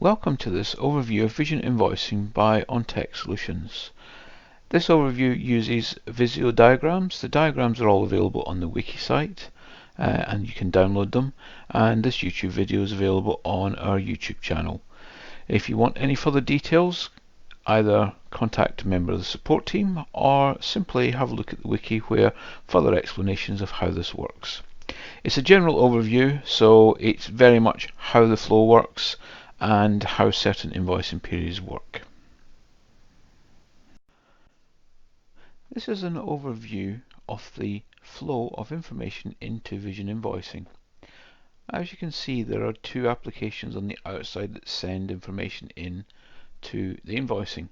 Welcome to this overview of Vision Invoicing by OnTech Solutions. This overview uses Visio diagrams. The diagrams are all available on the wiki site and you can download them, and this YouTube video is available on our YouTube channel. If you want any further details, either contact a member of the support team or simply have a look at the wiki where further explanations of how this works. It's a general overview, so it's very much how the flow works and how certain invoicing periods work. This is an overview of the flow of information into Vision Invoicing. As you can see, there are two applications on the outside that send information in to the invoicing.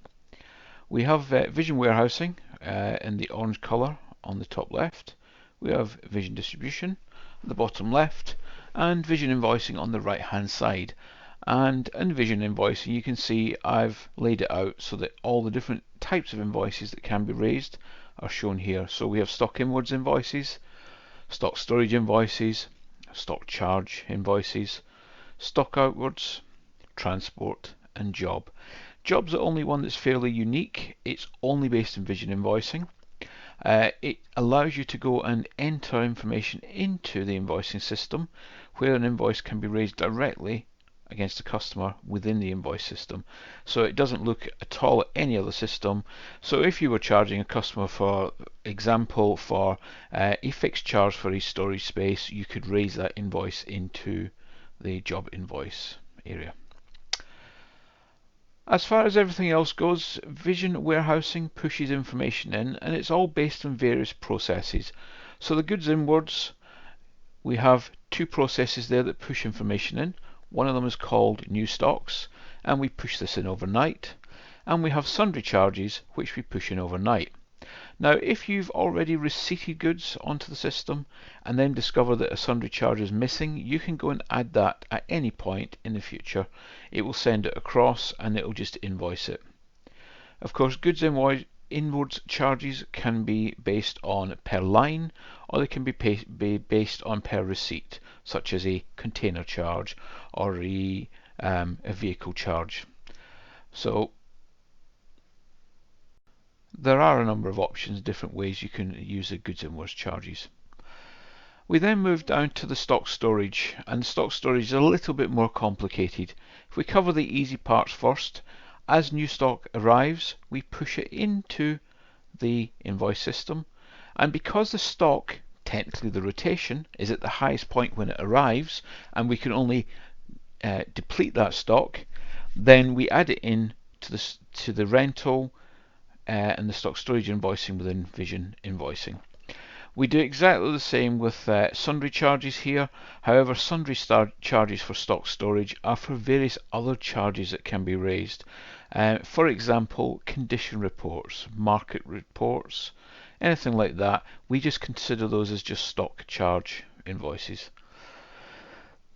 We have Vision Warehousing in the orange colour on the top left. We have Vision Distribution at the bottom left, and Vision Invoicing on the right hand side. And in Vision Invoicing, you can see I've laid it out so that all the different types of invoices that can be raised are shown here. So we have stock inwards invoices, stock storage invoices, stock charge invoices, stock outwards, transport, and job. Job's the only one that's fairly unique. It's only based in Vision Invoicing. It allows you to go and enter information into the invoicing system where an invoice can be raised directly against a customer within the invoice system. So it doesn't look at all at any other system. So if you were charging a customer, for example, for a fixed charge for a storage space, you could raise that invoice into the job invoice area. As far as everything else goes, Vision Warehousing pushes information in, and it's all based on various processes. So the goods inwards, we have two processes there that push information in. One of them is called new stocks, and we push this in overnight. And we have sundry charges, which we push in overnight. Now, if you've already receipted goods onto the system and then discover that a sundry charge is missing, you can go and add that at any point in the future. It will send it across and it will just invoice it. Of course, goods inwards charges can be based on per line, or they can be based on per receipt, such as a container charge or a vehicle charge. So there are a number of options, different ways you can use the goods inwards charges. We then move down to the stock storage, and stock storage is a little bit more complicated. If we cover the easy parts first, as new stock arrives, we push it into the invoice system, and because the stock, technically the rotation, is at the highest point when it arrives, and we can only deplete that stock, then we add it in to the rental and the stock storage invoicing within Vision Invoicing. We do exactly the same with sundry charges here. However, sundry charges for stock storage are for various other charges that can be raised. For example, condition reports, market reports, anything like that. We just consider those as just stock charge invoices.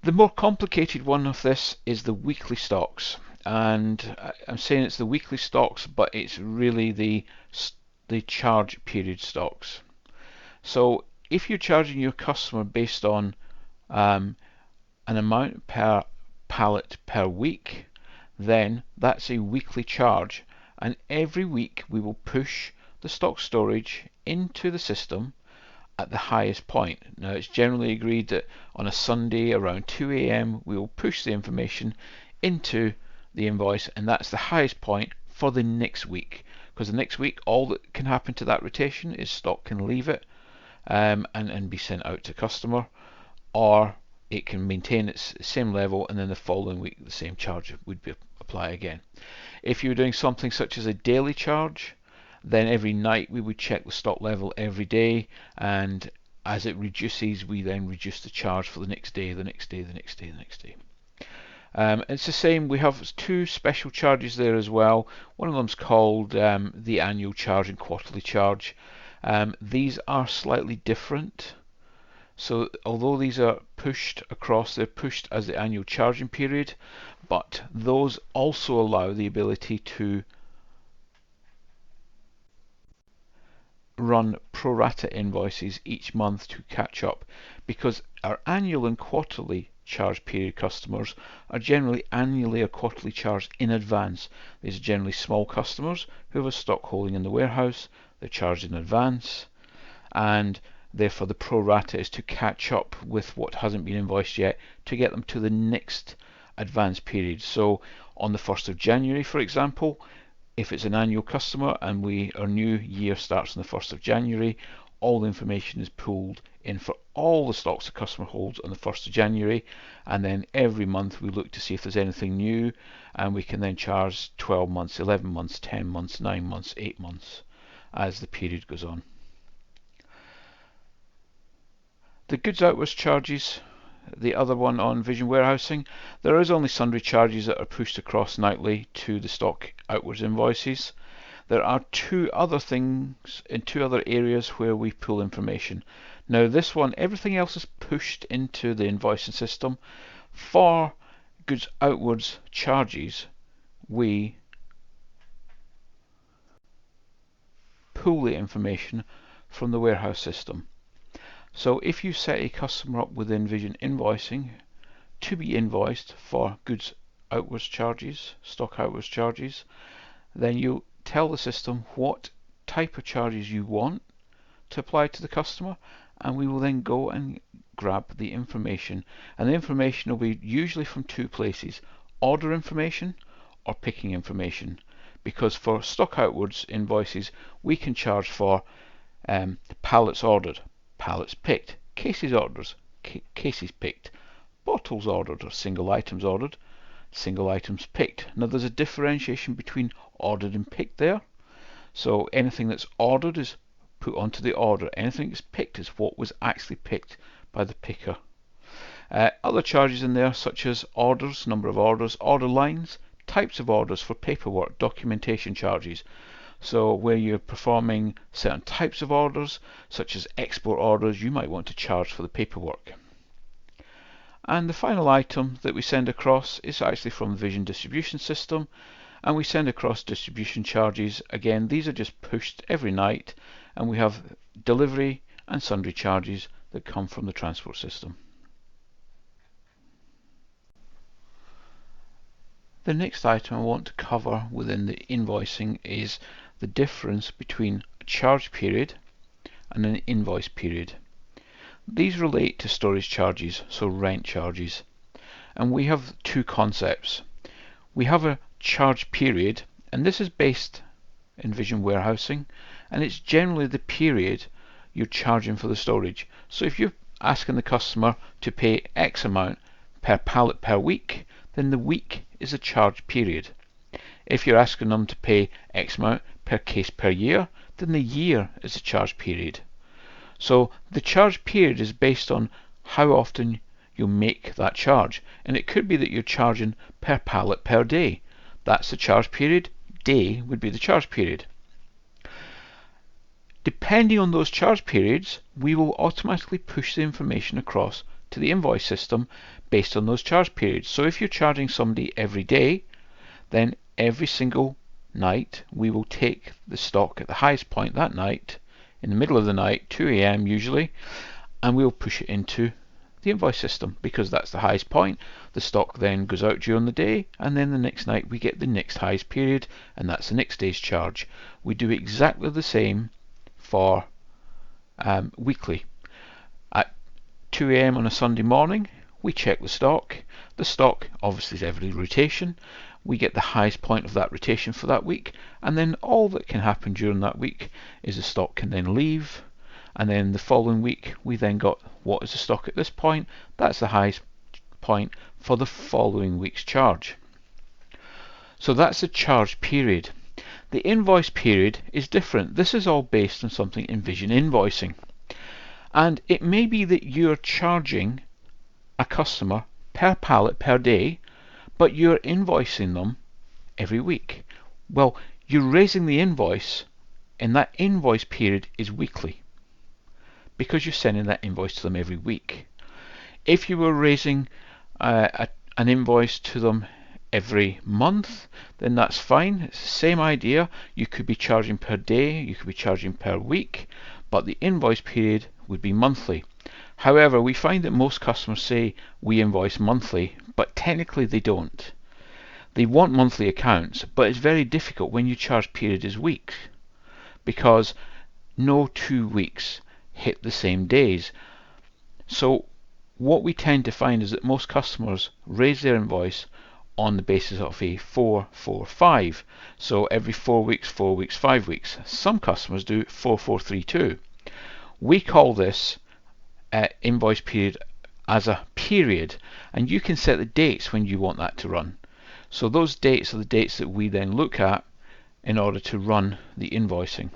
The more complicated one of this is the weekly stocks, and I'm saying it's the weekly stocks, but it's really the charge period stocks. So if you're charging your customer based on an amount per pallet per week, then that's a weekly charge, and every week we will push the stock storage into the system at the highest point. Now, it's generally agreed that on a Sunday around 2 AM we will push the information into the invoice, and that's the highest point for the next week, because the next week all that can happen to that rotation is stock can leave it and be sent out to customer, or it can maintain its same level, and then the following week the same charge would be apply again. If you were doing something such as a daily charge, then every night we would check the stock level every day, and as it reduces, we then reduce the charge for the next day, the next day, the next day, the next day. It's the same. We have two special charges there as well. One of them is called the annual charge and quarterly charge. These are slightly different. So although these are pushed across, they're pushed as the annual charging period, but those also allow the ability to run pro rata invoices each month to catch up, because our annual and quarterly charge period customers are generally annually or quarterly charged in advance. These are generally small customers who have a stock holding in the warehouse. They're charged in advance, and therefore the pro rata is to catch up with what hasn't been invoiced yet to get them to the next advance period. So on the 1st of January, for example, if it's an annual customer and our new year starts on the 1st of January, all the information is pulled in for all the stocks the customer holds on the 1st of January, and then every month we look to see if there's anything new, and we can then charge 12 months, 11 months, 10 months, 9 months, 8 months as the period goes on. The goods outwards charges, the other one on Vision Warehousing, there is only sundry charges that are pushed across nightly to the stock outwards invoices. There are two other things in two other areas where we pull information. Now this one, everything else is pushed into the invoicing system. For goods outwards charges, we pull the information from the warehouse system. So if you set a customer up within Vision Invoicing to be invoiced for goods outwards charges, stock outwards charges, then you tell the system what type of charges you want to apply to the customer, and we will then go and grab the information, and the information will be usually from two places: order information or picking information, because for stock outwards invoices we can charge for pallets ordered, pallets picked, cases orders, cases picked, bottles ordered or single items ordered, single items picked. Now there's a differentiation between ordered and picked there. So anything that's ordered is put onto the order. Anything that's picked is what was actually picked by the picker. Other charges in there such as orders, number of orders, order lines, types of orders for paperwork, documentation charges. So where you're performing certain types of orders, such as export orders, you might want to charge for the paperwork. And the final item that we send across is actually from the Vision distribution system, and we send across distribution charges. Again, these are just pushed every night, and we have delivery and sundry charges that come from the transport system. The next item I want to cover within the invoicing is the difference between a charge period and an invoice period. These relate to storage charges, so rent charges, and we have two concepts. We have a charge period, and this is based in Vision Warehousing, and it's generally the period you're charging for the storage. So if you're asking the customer to pay X amount per pallet per week, then the week is a charge period. If you're asking them to pay X amount per case per year, then the year is a charge period. So the charge period is based on how often you make that charge, and it could be that you're charging per pallet per day. That's the charge period. Day would be the charge period. Depending on those charge periods, we will automatically push the information across to the invoice system based on those charge periods. So if you're charging somebody every day, then every single night we will take the stock at the highest point that night, in the middle of the night, 2 AM usually, and we'll push it into the invoice system because that's the highest point. The stock then goes out during the day, and then the next night we get the next highest period, and that's the next day's charge. We do exactly the same for weekly. At 2 AM on a Sunday morning, we check the stock. The stock obviously is every rotation. We get the highest point of that rotation for that week, and then all that can happen during that week is the stock can then leave, and then the following week we then got what is the stock at this point. That's the highest point for the following week's charge. So that's the charge period. The invoice period is different. This is all based on something in Vision Invoicing, and it may be that you're charging a customer per pallet per day, but you're invoicing them every week. Well, you're raising the invoice, and that invoice period is weekly because you're sending that invoice to them every week. If you were raising an invoice to them every month, then that's fine. It's the same idea. You could be charging per day, you could be charging per week, but the invoice period would be monthly. However, we find that most customers say we invoice monthly, but technically they don't. They want monthly accounts, but it's very difficult when you charge period as weeks, because no 2 weeks hit the same days. So what we tend to find is that most customers raise their invoice on the basis of a 4-4-5. So every 4 weeks, 4 weeks, 5 weeks. Some customers do 4-4-3-2. We call this invoice period as a period, and you can set the dates when you want that to run. So those dates are the dates that we then look at in order to run the invoicing.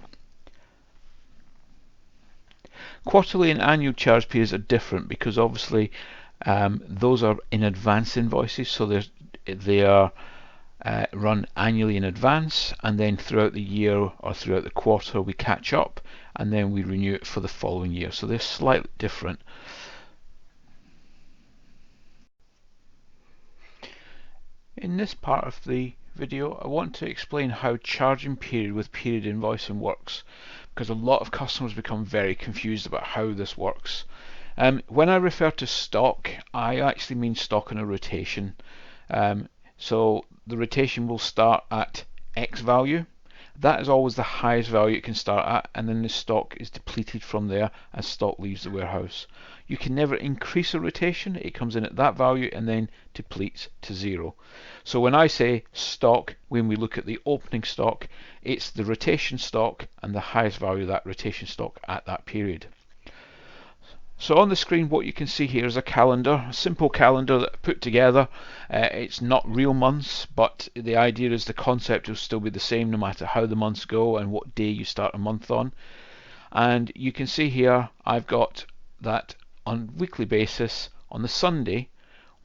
Quarterly and annual charge periods are different because obviously those are in advance invoices, so they are run annually in advance, and then throughout the year or throughout the quarter we catch up, and then we renew it for the following year. So they're slightly different. In this part of the video, I want to explain how charging period with period invoicing works, because a lot of customers become very confused about how this works. When I refer to stock, I actually mean stock on a rotation. So the rotation will start at X value. That is always the highest value it can start at, and then the stock is depleted from there as stock leaves the warehouse. You can never increase a rotation. It comes in at that value and then depletes to 0. So when I say stock, when we look at the opening stock, it's the rotation stock and the highest value of that rotation stock at that period. So on the screen what you can see here is a calendar, a simple calendar that I put together. It's not real months, but the idea is the concept will still be the same no matter how the months go and what day you start a month on. And you can see here I've got that on a weekly basis. On the Sunday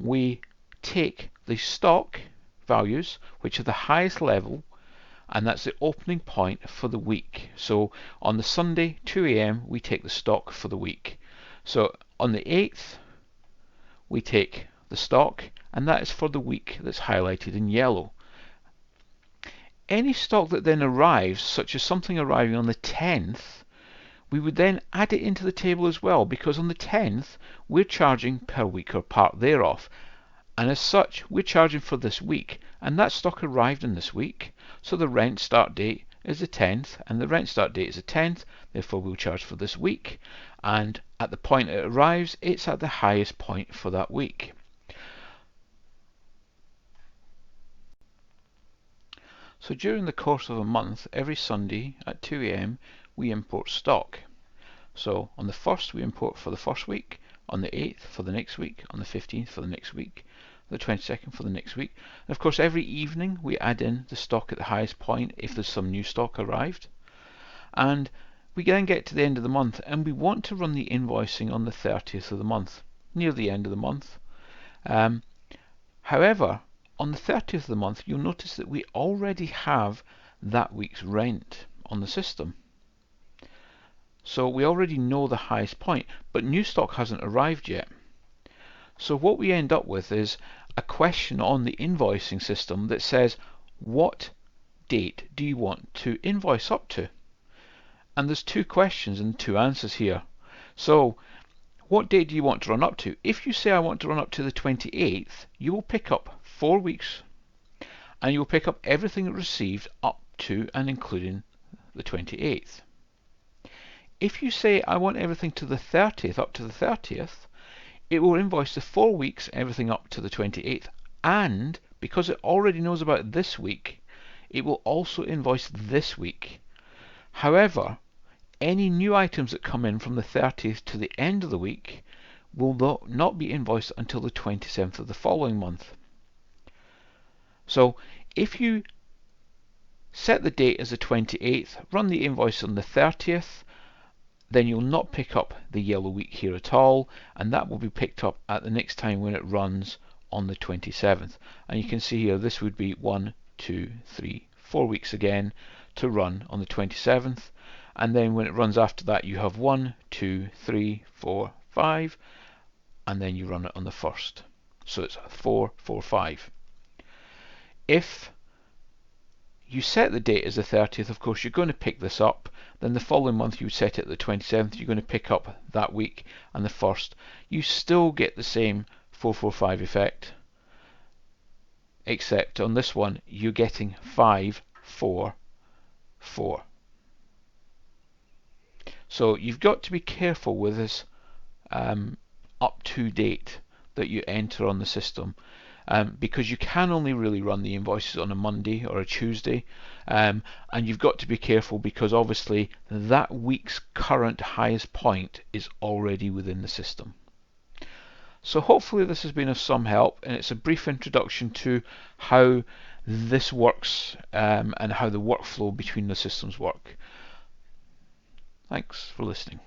we take the stock values, which are the highest level, and that's the opening point for the week. So on the Sunday 2 AM we take the stock for the week. So on the 8th we take the stock, and that is for the week that's highlighted in yellow. Any stock that then arrives, such as something arriving on the 10th, we would then add it into the table as well, because on the 10th we're charging per week or part thereof, and as such we're charging for this week, and that stock arrived in this week, so the rent start date is the 10th, and the rent start date is the 10th, therefore we'll charge for this week, and at the point it arrives it's at the highest point for that week. So during the course of a month, every Sunday at 2 AM we import stock. So on the 1st we import for the first week, on the 8th for the next week, on the 15th for the next week, the 22nd for the next week. And of course every evening we add in the stock at the highest point if there's some new stock arrived. And we then get to the end of the month and we want to run the invoicing on the 30th of the month, near the end of the month. However, on the 30th of the month you'll notice that we already have that week's rent on the system. So we already know the highest point, but new stock hasn't arrived yet. So what we end up with is a question on the invoicing system that says, what date do you want to invoice up to? And there's 2 questions and 2 answers here. So what date do you want to run up to? If you say I want to run up to the 28th, you will pick up 4 weeks, and you will pick up everything received up to and including the 28th. If you say I want everything to the 30th, up to the 30th, it will invoice the 4 weeks, everything up to the 28th, and because it already knows about this week, it will also invoice this week. However, any new items that come in from the 30th to the end of the week will not be invoiced until the 27th of the following month. So if you set the date as the 28th, run the invoice on the 30th, then you'll not pick up the yellow week here at all, and that will be picked up at the next time when it runs on the 27th. And you can see here this would be 1, 2, 3, 4 weeks again to run on the 27th, and then when it runs after that you have 1, 2, 3, 4, 5, and then you run it on the 1st. So it's 4, 4, 5. If you set the date as the 30th, of course you're going to pick this up. Then the following month you would set it at the 27th, you're going to pick up that week and the 1st. You still get the same 445 effect, except on this one you're getting 544. So you've got to be careful with this up to date that you enter on the system, because you can only really run the invoices on a Monday or a Tuesday, and you've got to be careful because obviously that week's current highest point is already within the system. So hopefully this has been of some help, and it's a brief introduction to how this works and how the workflow between the systems work. Thanks for listening.